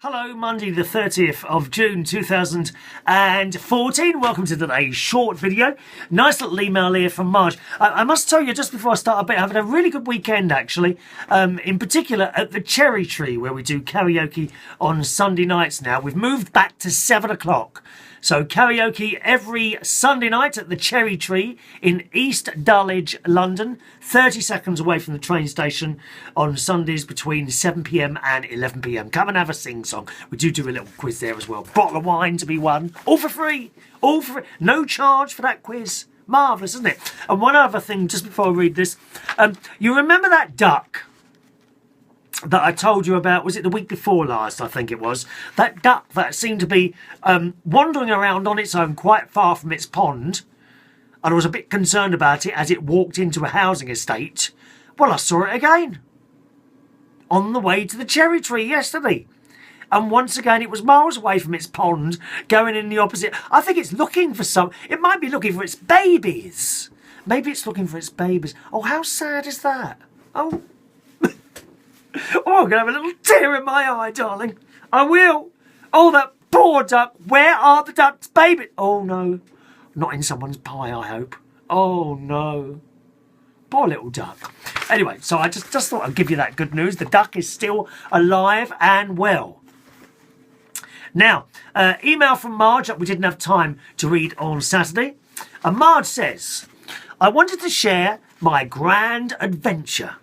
Hello, Monday the 30th of June 2014. Welcome to today's short video. Nice little email here from Marge. I must tell you, just before I start a bit, I've had a really good weekend actually. In particular at the Cherry Tree, where we do karaoke on Sunday nights now. We've moved back to 7 o'clock. So karaoke every Sunday night at the Cherry Tree in East Dulwich, London. 30 seconds away from the train station on Sundays between 7 p.m. and 11 p.m. Come and have a sing-song. We do a little quiz there as well. Bottle of wine to be won. All for free. All for free. No charge for that quiz. Marvellous, isn't it? And one other thing, just before I read this. You remember that duck that I told you about, was it the week before last, I think it was? That duck that seemed to be wandering around on its own quite far from its pond. And I was a bit concerned about it as it walked into a housing estate. Well, I saw it again on the way to the Cherry Tree yesterday. And once again, it was miles away from its pond, going in the opposite. I think it's looking for some... It might be looking for its babies. Maybe it's looking for its babies. Oh, how sad is that? Oh... Oh, I'm going to have a little tear in my eye, darling. I will. Oh, that poor duck. Where are the duck's babies? Oh, no. Not in someone's pie, I hope. Oh, no. Poor little duck. Anyway, so I just thought I'd give you that good news. The duck is still alive and well. Now, email from Marge that we didn't have time to read on Saturday. And Marge says, I wanted to share my grand adventure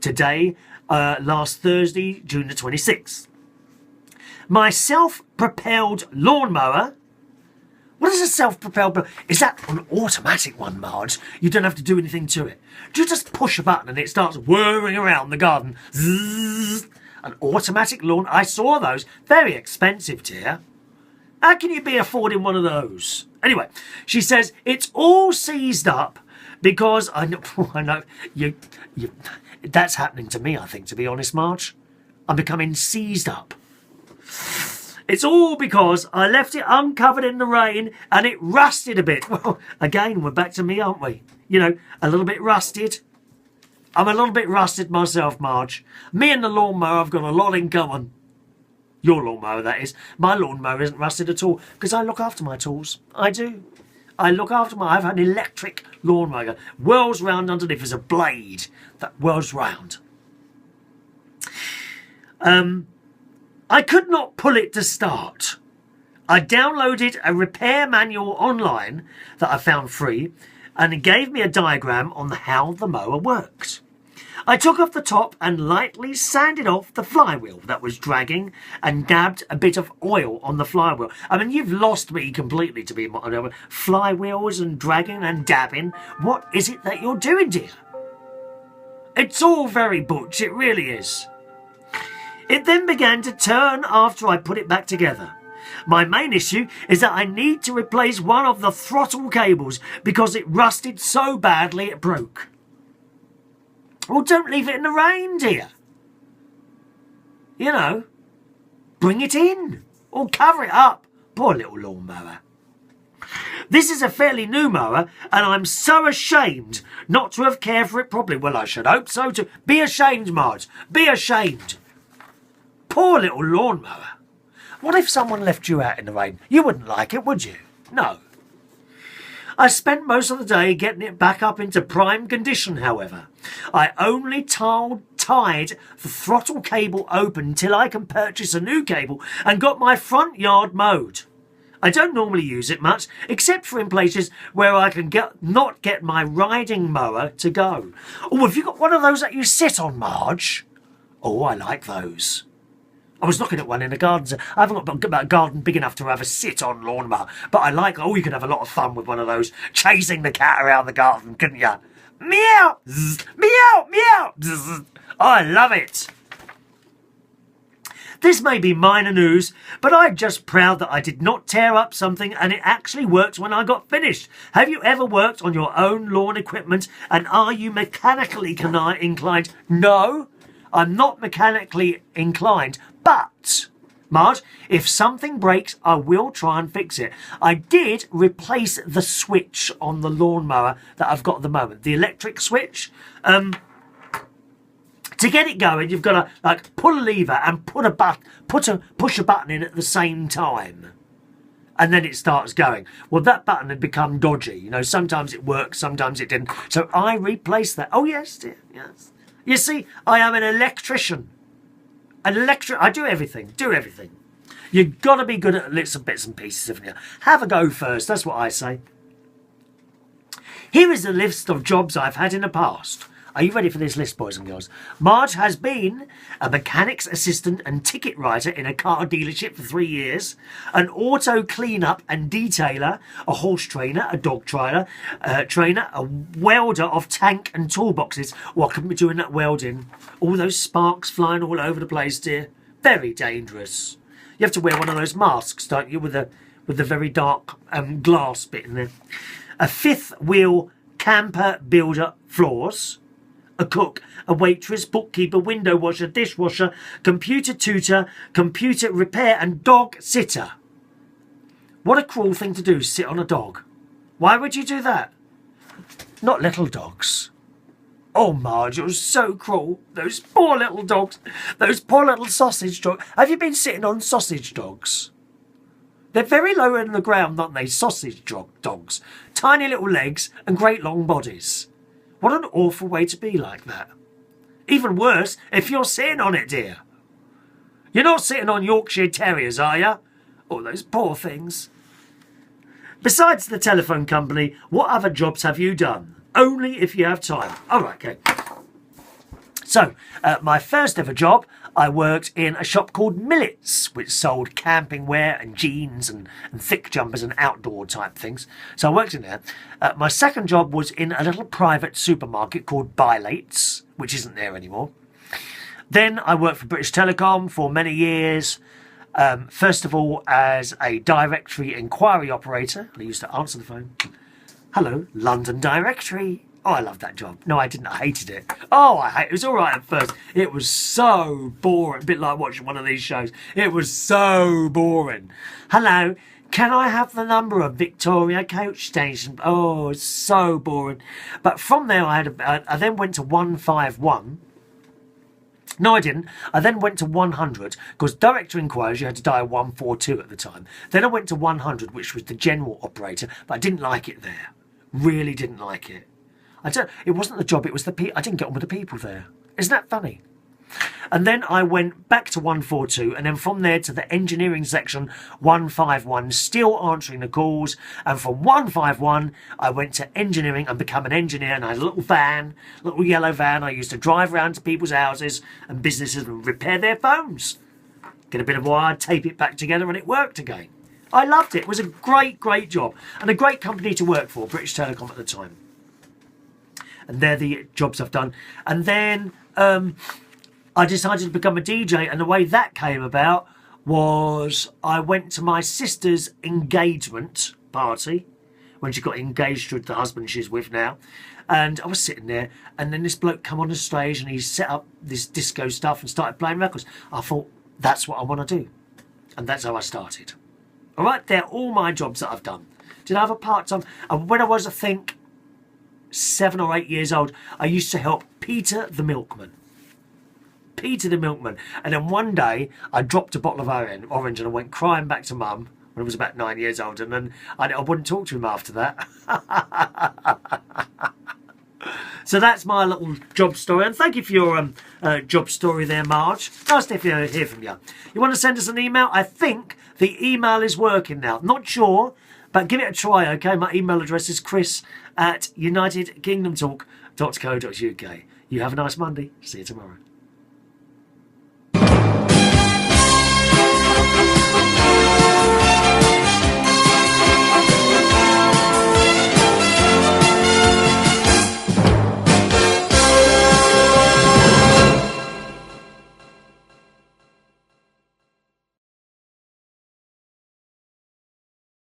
today, last Thursday, June the 26th. My self-propelled lawnmower. What is a self-propelled? Is that an automatic one, Marge? You don't have to do anything to it. Do you just push a button and it starts whirring around the garden? Zzz. An automatic lawn. I saw those. Very expensive, dear. How can you be affording one of those? Anyway, she says it's all seized up because I know you. That's happening to me, I think, to be honest, Marge. I'm becoming seized up. It's all because I left it uncovered in the rain and it rusted a bit. Well, again, we're back to me, aren't we? You know, a little bit rusted. I'm a little bit rusted myself, Marge. Me and the lawnmower have got a lot in common. Your lawnmower, that is. My lawnmower isn't rusted at all because I look after my tools. I do. I look after I have an electric lawnmower. Whirls round underneath. There's a blade that whirls round. I could not pull it to start. I downloaded a repair manual online that I found free, and it gave me a diagram on how the mower worked. I took off the top and lightly sanded off the flywheel that was dragging and dabbed a bit of oil on the flywheel. I mean, you've lost me completely to be flywheels and dragging and dabbing. What is it that you're doing, dear? It's all very butch, it really is. It then began to turn after I put it back together. My main issue is that I need to replace one of the throttle cables because it rusted so badly it broke. Well, don't leave it in the rain, dear. You know, bring it in or cover it up. Poor little lawnmower. This is a fairly new mower and I'm so ashamed not to have cared for it properly. Well, I should hope so too. Be ashamed, Marge. Be ashamed. Poor little lawnmower. What if someone left you out in the rain? You wouldn't like it, would you? No. I spent most of the day getting it back up into prime condition, however. I only tied the throttle cable open until I can purchase a new cable and got my front yard mowed. I don't normally use it much, except for in places where I can not get my riding mower to go. Oh, have you got one of those that you sit on, Marge? Oh, I like those. I was looking at one in a garden. I haven't got a garden big enough to have a sit-on lawnmower, but I like, you could have a lot of fun with one of those, chasing the cat around the garden, couldn't you? Meow! Zzz, meow! Meow! Zzz. I love it. This may be minor news, but I'm just proud that I did not tear up something and it actually worked when I got finished. Have you ever worked on your own lawn equipment and are you mechanically inclined? No, I'm not mechanically inclined. But, Marge, if something breaks, I will try and fix it. I did replace the switch on the lawnmower that I've got at the moment. The electric switch. To get it going, you've got to like pull a lever and push a button in at the same time. And then it starts going. Well, that button had become dodgy. You know, sometimes it worked, sometimes it didn't. So I replaced that. Oh, yes, dear, yes. You see, I am an electrician. I do everything, You've got to be good at little bits and pieces, haven't you? Have a go first, that's what I say. Here is a list of jobs I've had in the past. Are you ready for this list, boys and girls? Marge has been a mechanic's assistant and ticket writer in a car dealership for 3 years, an auto clean-up and detailer, a horse trainer, a dog trainer, a welder of tank and toolboxes. What can we be doing that welding? All those sparks flying all over the place, dear. Very dangerous. You have to wear one of those masks, don't you, with the very dark glass bit in there. A fifth wheel camper builder floors. A cook, a waitress, bookkeeper, window washer, dishwasher, computer tutor, computer repair and dog sitter. What a cruel thing to do, sit on a dog. Why would you do that? Not little dogs. Oh, Marge, it was so cruel. Those poor little dogs. Those poor little sausage dogs. Have you been sitting on sausage dogs? They're very low in the ground, aren't they? Sausage dogs. Tiny little legs and great long bodies. What an awful way to be like that. Even worse, if you're sitting on it, dear. You're not sitting on Yorkshire Terriers, are you? Oh, those poor things. Besides the telephone company, what other jobs have you done? Only if you have time. All right, okay. So, my first ever job, I worked in a shop called Millets, which sold camping wear and jeans and thick jumpers and outdoor type things. So I worked in there. My second job was in a little private supermarket called Bilates, which isn't there anymore. Then I worked for British Telecom for many years. First of all, as a directory inquiry operator. I used to answer the phone. Hello, London Directory. Oh, I loved that job. No, I didn't. I hated it. Oh, it was all right at first. It was so boring. A bit like watching one of these shows. It was so boring. Hello, can I have the number of Victoria Coach Station? Oh, it's so boring. But from there, I then went to 151. No, I didn't. I then went to 100 because director inquiries, you had to dial 142 at the time. Then I went to 100, which was the general operator, but I didn't like it there. Really didn't like it. It wasn't the job, it was the people. I didn't get on with the people there. Isn't that funny? And then I went back to 142 and then from there to the engineering section 151, still answering the calls. And from 151, I went to engineering and become an engineer. And I had a little yellow van. I used to drive around to people's houses and businesses and repair their phones. Get a bit of wire, tape it back together and it worked again. I loved it. It was a great, great job and a great company to work for, British Telecom at the time. And they're the jobs I've done. And then I decided to become a DJ. And the way that came about was I went to my sister's engagement party when she got engaged to the husband she's with now. And I was sitting there. And then this bloke come on the stage and he set up this disco stuff and started playing records. I thought, that's what I want to do. And that's how I started. All right, they're all my jobs that I've done. Did I have a part-time? And when I was, I think, 7 or 8 years old, I used to help Peter the milkman. Peter the milkman. And then one day, I dropped a bottle of orange and I went crying back to Mum when I was about 9 years old. And then I wouldn't talk to him after that. So that's my little job story. And thank you for your job story there, Marge. Nice to hear from you. You want to send us an email? I think the email is working now. Not sure, but give it a try, okay? My email address is chris@unitedkingdomtalk.co.uk. You have a nice Monday. See you tomorrow.